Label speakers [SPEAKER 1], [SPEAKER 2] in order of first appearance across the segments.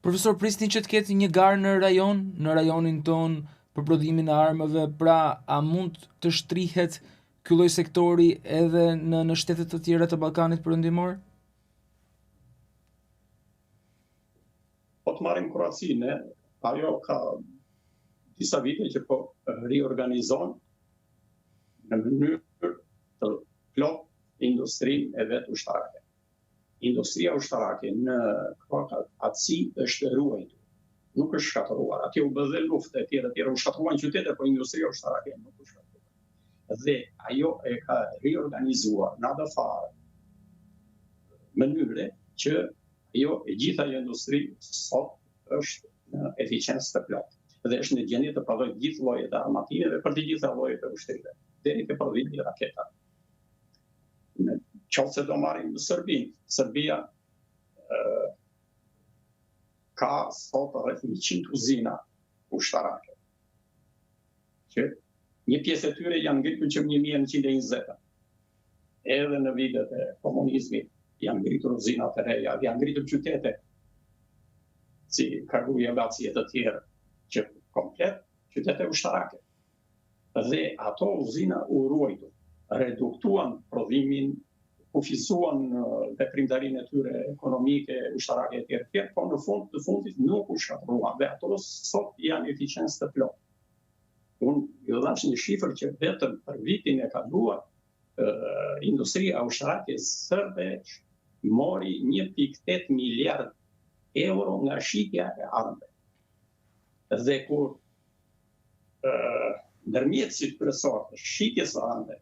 [SPEAKER 1] Profesor, prisni që të ketë një garë në rajonin ton për prodhimin e armëve, pra a mund të shtrihet ky lloj sektori edhe në shtetet të tjera të Ballkanit Perëndimor?
[SPEAKER 2] Po të marrim Kroacinë, ajo ka disa vite që po riorganizon në mënyrë të plot industrinë e vet ushtarake. Industria ushtarake në Kroaci është ruajtur, nuk është shkatëruar. Atje u bë dhe luftë e tjera u shkatëruan qytete, por industria ushtarake nuk u shkatëruar. Dhe ajo e ka riorganizuar në atë farë mënyre që ajo e gjitha industri sot është në eficiencë të plotë. Dhe është në gjendje të prodhojë gjithë llojet e armatimeve për të gjitha llojet e ushtrimeve, deri te prodhimi i raketave. Qoftë se do marrim Serbinë. Serbia ka sot rreth 100 uzina ushtarake. Që një pjesë e tyre janë ngritur që 1920. Edhe në vitet e komunizmit janë ngritur uzina të reja, janë ngritur qytete si Karguja, Laci e të tjerë, që komplet qytete ushtarake. Dhe ato uzina u ruajtur, reduktuan prodhimin, kufizuan veprimtarinë e tyre ekonomike, ushtarake e tjerë, por në fund të fundit nuk u shkatëruan dhe ato sot janë eficiencë të plotë. Unë ju dhash një shifër që vetëm për vitin e kaluar industria ushtarake serbe mori 1.8 miliard euro nga shitja e armëve. Dhe kur ndërmjetësit kryesor të shitjes së armëve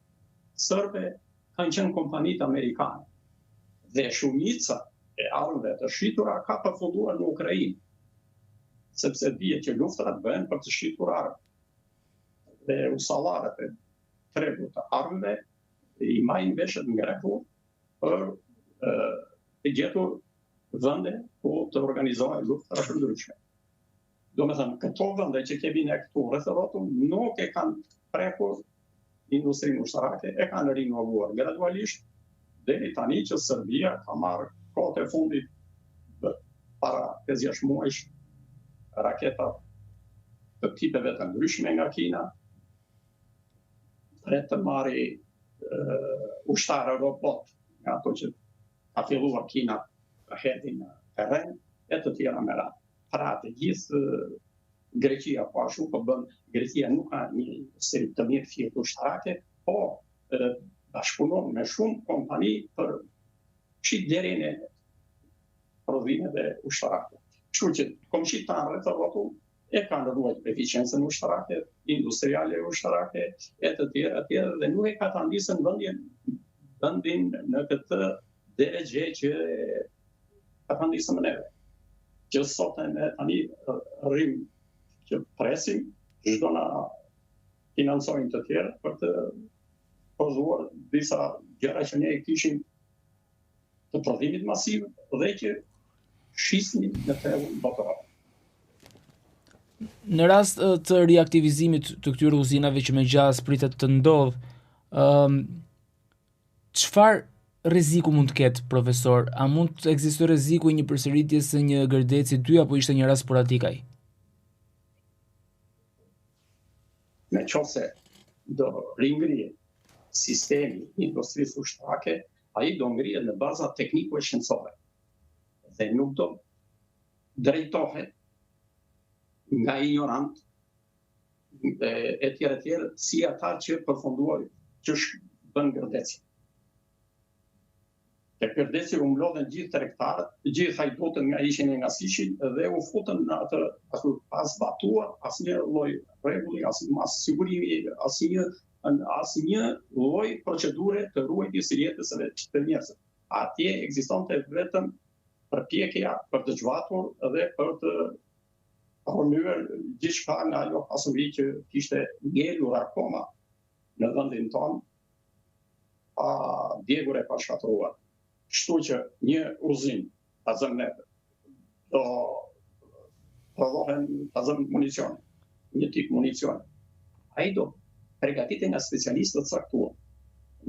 [SPEAKER 2] serbe kanë qenë kompanitë amerikane. Dhe shumica e armëve të shitura ka përfunduar në Ukrainë, sepse dihet që luftrat bëhen për të shitur armë. Dhe usallarët e tregut të armëve i majnë veshët ngrehur për të gjetur vende ku të organizohen luftra të ndryshme. Domethënë, këto vende që kemi ne këtu rreth rrotën nuk e kanë prekur industrinë ushtarake, e kanë rinovuar gradualisht deri tani që Serbia ka marrë kohët e fundit para 5-6 muajsh raketa të tipeve të ndryshme nga Kina, për të marrë ushtarë robot nga ato që ka filluar Kina të hedhin në terren e të tjera me radhë. Pra të gjithë Greqia po ashtu po bën, Greqia nuk ka një industri të mirë fjetë ushtarake, po bashkëpunon me shumë kompani për shit deri në prodhimeve ushtarake. Kështu që komshitarët rreth rrotës e kanë ruajtur eficiencën ushtarake, industriale ushtarake e të tjera dhe nuk e ka ta ndisën vendin në këtë drejtë që ka ta ndisën neve. Që sot ne tani rrim që presim çdo na financojnë të tjerë për të prodhuar disa gjëra që ne kishim të prodhimit masiv dhe që shisnin në tregun botëror.
[SPEAKER 1] Në rast të riaktivizimit të këtyre uzinave që megjithas pritet të ndodh, çfarë rreziku mund të ketë, profesor? A mund të ekzistojë rreziku i një përsëritjes së një gërdeci 2 apo ishte një rast sporadik ai?
[SPEAKER 2] Në qoftë se do ringrihet sistemi i industrisë ushtarake, ai do ngrihet në baza tekniko-shkencore dhe nuk do drejtohet nga ignorant e tjerë si ata që përfunduar që bën gërdeci. Te gërdeci u mblodhen gjithë tregtarët, gjithë hajdutët nga ishin e nga sishin dhe u futën në atë pas batuar asnjë lloj rregulli, asnjë mas sigurimi, asnjë lloj procedure të ruajtjes së jetës së të njerëzve. Atje ekzistonte vetëm përpjekja për të zhvatur dhe për të honyer gjithçka nga ajo pasuri që kishte ngelur akoma në vendin tonë pa djegur e pa shkatëruar. Kështu që një uzinë, ta zëmë ne, do prodhohen, ta zëmë municione, një tip municione. Ai do përgatitet nga specialistë të caktuar,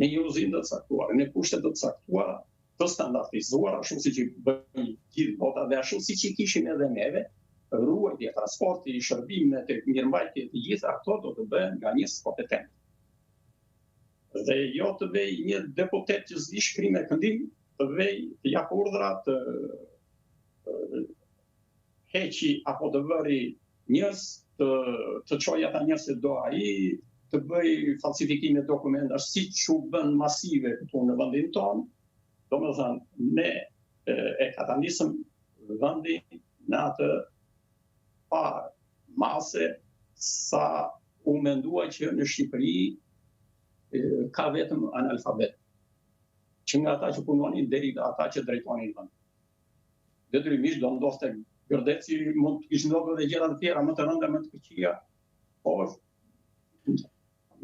[SPEAKER 2] në një uzinë të caktuar, në kushte të caktuara të standardizuar, ashtu siç i bëjnë gjithë bota dhe ashtu siç i kishim edhe neve, ruajtja, transporti, shërbimet, mirëmbajtja të gjitha ato do të bëhen nga njerëz kompetent. Dhe jo të vej një deputet që s'di shkrim e këndim, të vej të jap urdhra, të heqi apo të vëri njerëz, të çojë ata njerëz që do ai, të bëj falsifikime dokumentash siç u bën masive këtu në vendin tonë. Domethënë ne e katanisëm vendin në atë pa mase sa u mendua që në Shqipëri ka vetëm analfabet. Që nga ata që punonin deri ata që drejtonin vend. Detyrimisht do ndodhte Gërdeci, mund të kishte ndodhur edhe gjëra të tjera më të rënda, më të këqija, por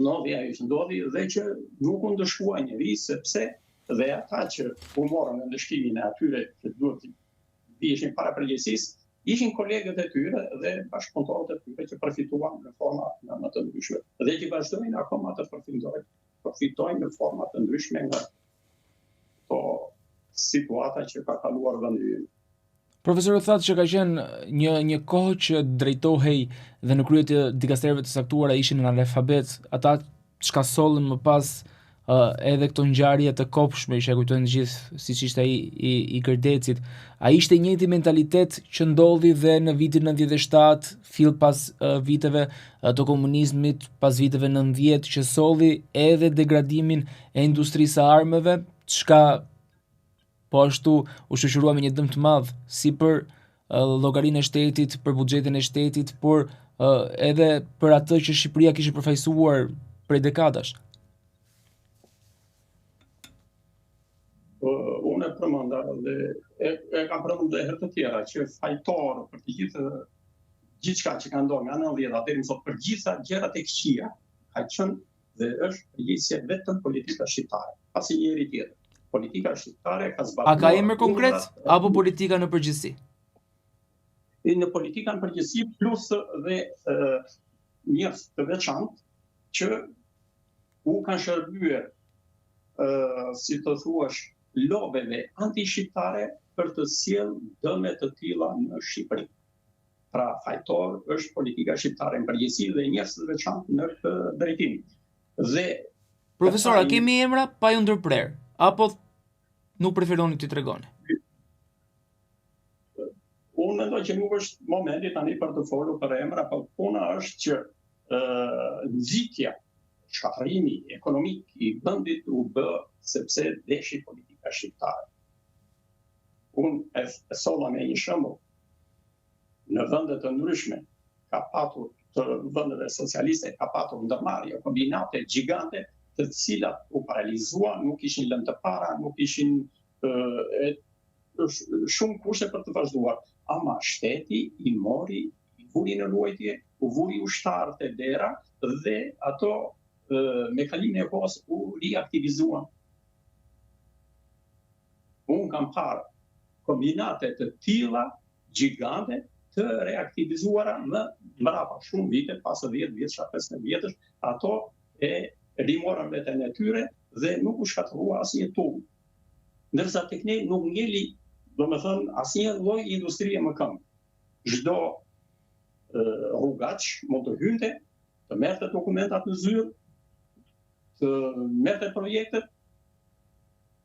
[SPEAKER 2] ndodhi ajo që ndodhi dhe që nuk u ndëshkua njëri, sepse dhe ata që u morën në ndëshkimin e atyre që duhet të viheshin para përgjegjësisë, ishin kolegët e tyre dhe bashkëpunëtorët e tyre që përfituan në forma më të ndryshme dhe që vazhdojnë akoma të përfitojnë në forma të ndryshme nga to situata që ka kaluar vendi ynë.
[SPEAKER 1] Profesori thatë që ka qenë një kohë që drejtohej dhe në krye të dikasterëve të saktuara ishin analfabet, ata çka sollën më pas edhe këto ngjarje të kopshme që e kujtojnë gjithë, siç ishte ai i Gërdecit. Ai ishte i njëjti mentalitet që ndodhi dhe në vitin 97, fill pas viteve të komunizmit, pas viteve 90, që solli edhe degradimin e industrisë së armëve, çka po ashtu u shoqërua me një dëm të madh si për llogarinë e shtetit, për buxhetin e shtetit, por edhe për atë që Shqipëria kishte përfaqësuar prej dekadash.
[SPEAKER 2] Unë e përmenda dhe e kam përmendur herë të tjera që fajtor për të gjithçka që ka ndodhur nga 90 deri më sot për gjitha gjërat e këqija ka qenë dhe është përgjegjësia vetëm politika shqiptare, pasi njëri tjetër. Politika shqiptare ka zbatuar.
[SPEAKER 1] A ka emër konkret apo politika në përgjithësi?
[SPEAKER 2] Në politika në përgjithësi plus dhe njerëz të veçantë që u kanë shërbyer si të thuash lobeve anti-shqiptare për të sjellë dëme të tilla në Shqipëri. Pra fajtor është politika shqiptare në përgjithësi dhe njerëz të veçantë në këtë drejtim. Dhe
[SPEAKER 1] profesor, a kemi emra pa ju ndërprer apo nuk preferoni të tregoni?
[SPEAKER 2] Unë mendoj që nuk është momenti tani për të folur për emra, por puna është që nxitja, shkatërimi ekonomik i vendit u bë sepse deshi politika shqiptare. Unë e solla me një shembull. Në vende të ndryshme ka patur të vendeve socialiste ka patur ndërmarrje kombinate gjigante të cilat u paralizuan, nuk ishin lënë të para, nuk ishin shumë kushte për të vazhduar. Ama shteti i mori, i vuri në ruajtje, u vuri ushtarët e dera dhe ato me kalimin e kohës u riaktivizuan. Unë kam parë kombinate të tilla gjigante të reaktivizuara më mbrapa shumë vite, pas 10 vjetësh, 15 vjetësh, ato e rimorën veten e tyre dhe nuk u shkatërrua asnjë tull. Ndërsa tek ne nuk ngeli, domethënë, asnjë lloj industrie më këmbë. Çdo rrugaç mund të hynte, të merrte dokumentat në zyrë, të merrte projektet,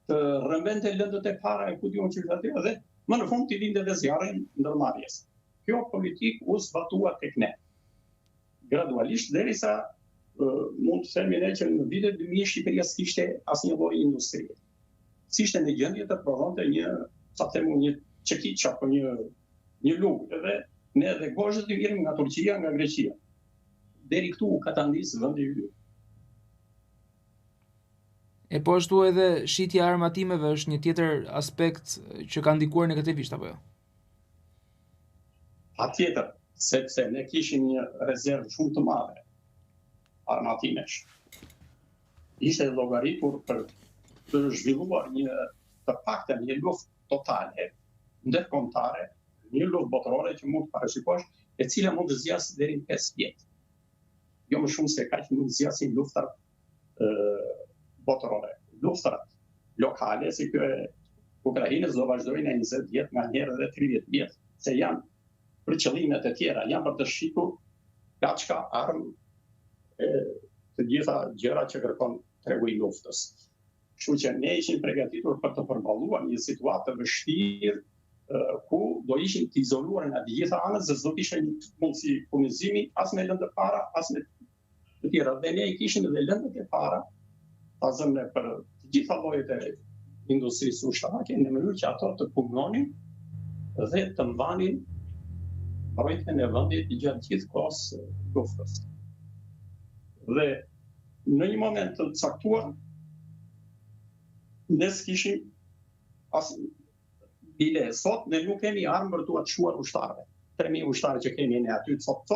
[SPEAKER 2] të rrëmbente lëndët e para e ku diun që aty dhe më në fund t'i lindte dhe zjarrin ndërmarrjes. Kjo politikë u zbatua tek ne. Gradualisht derisa mund të themi ne që në vitet 2000 Shqipëria s'kishte asnjë lloj industrie. S'ishte në gjendje të prodhonte një çekiç apo një lugë, edhe ne dhe gozhët i vjerëm nga Turqia, nga Greqia. Deri këtu u katandis vendi ynë.
[SPEAKER 1] E po ashtu edhe shitja e armatimeve është një tjetër aspekt që ka ndikuar negativisht apo jo?
[SPEAKER 2] Patjetër, sepse ne kishim një rezervë shumë të madhe armatimesh. Ishte llogaritur për të zhvilluar të paktën një luftë totale ndërkombëtare, një luftë botërore që mund të parashikosh, e cila mund të zgjasë deri në 5 vjet. Jo më shumë se kaq mund të zgjasin luftat botërore. Luftrat lokale, si kjo Ukrainës do vazhdojnë 20 vjet, nga njerë edhe 30 vjet, se janë për qëllimet e tjera, janë për të shitur plaçka, armë, të gjitha gjëra që kërkon tregu i luftës. Kështu që ne ishim përgatitur për të përballuar një situatë të vështirë ku do ishim të izoluar nga të gjitha anët, se s'do të ishte mundësi furnizimi as me lëndë para, as me të tjera. Dhe ne i kishim edhe lëndët e para, pasëm për të gjitha llojet e industrisë ushtarake, në mënyrë që ato të punonin dhe të mbanin mbrojtjen e vendit gjatë gjithë kohës luftës. Dhe në një moment të caktuar, ne s'kishim as bile sot, ne nuk kemi armë për t'u çuar ushtarëve. 3000 ushtarë që kemi ne aty sot,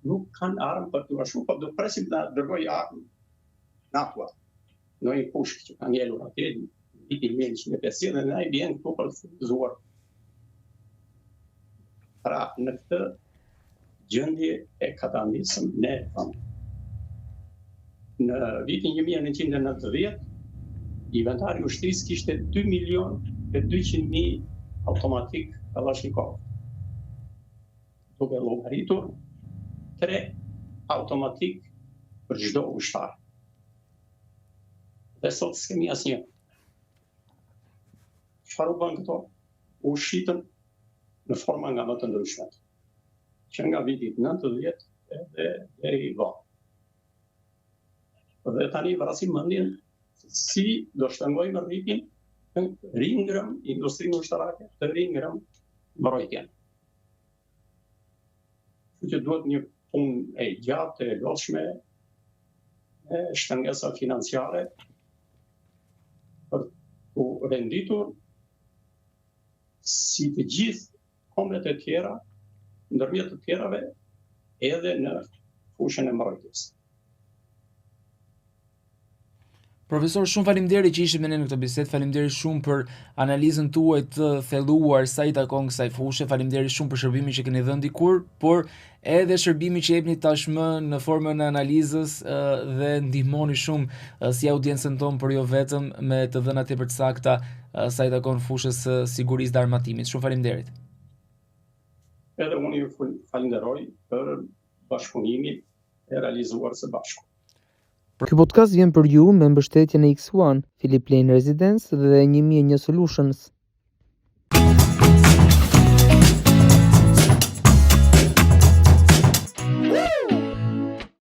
[SPEAKER 2] nuk kanë armë për t'u çuar, por do presim të dërgoj armë NATO. Në një pushkë që kanë ngelur atje, vitin 1950, dhe ne i vjen këtu për të furnizuar. Pra, në këtë gjendje e katanisëm, ne në vitin 1990, inventari i ushtrisë kishte 2.200.000 automatik Kalashnikov. Duke llogaritur 3 automatik për çdo ushtar. Dhe sot s'kemi asnjë. Çfarë u bën këto? U shitën në forma nga më të ndryshme. Që nga viti 90 deri vonë. Dhe tani vrasim mendjen si do shpengojmë rritin, të ringrëm industrinë ushtarake, të ringrëm mbrojtjen. Që duhet një punë e gjatë, e lodhshme, e shpengesa financiare për të renditur si të gjithë kombet e tjera, ndërmjet të tjerave, edhe në fushën e mbrojtjes.
[SPEAKER 1] Profesor, shumë faleminderit që ishit me ne në këtë bisedë. Faleminderit shumë për analizën tuaj të thelluar sa i takon kësaj fushë. Faleminderit shumë për shërbimin që keni dhënë dikur, por edhe shërbimin që jepni tashmë në formën e analizës dhe ndihmoni shumë si audiencën tonë, por jo vetëm me të dhëna tepër të sakta sa i takon fushës së sigurisë dhe armatimit. Shumë faleminderit.
[SPEAKER 2] Edhe unë ju falenderoj për bashkëpunimin e realizuar së bashku.
[SPEAKER 3] Ky podcast vjen për ju me mbështetjen e X1, Philip Lane Residence dhe 1001 Solutions.